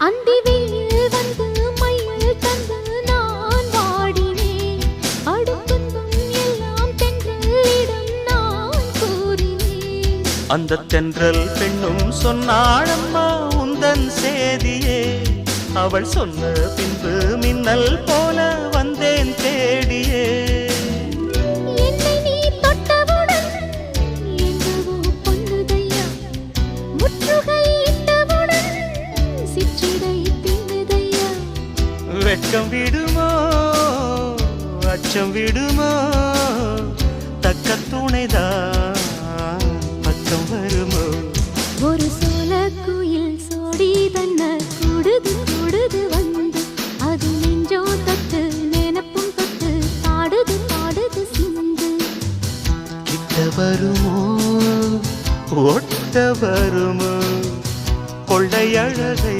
அந்தி வெயில் வந்து மயில் தந்து நான் வாடினேன். அடுத்துன்பம் எல்லாம் தென்றலிடம் நான் கூறினேன். அந்த தென்றல் பெண்ணும் சொன்னாளம்மா உந்தன் சேதியே. அவள் சொன்ன பின்பு மின்னல் போல வந்தேன் தேடியே. என்னை நீ தொட்டவுடன் எங்கவோ பொன்னுதையா. முற்றுகை இட்டவுடன் சிற்றிடை தின்னுதையா. வெட்கம் விடுமோ அச்சம் விடுமோ தக்க துணைதான் பக்கம் வருமோ. ஒரு சோல குயில் சோடி தன்ன கூடுது கூடுது வந்து. அது நெஞ்சோ தொட்டு நினப்பும் தொட்டு பாடுது பாடுது சிந்து. கிட்ட வருமோ ஒட்ட வருமோ கொள்ளை அழகை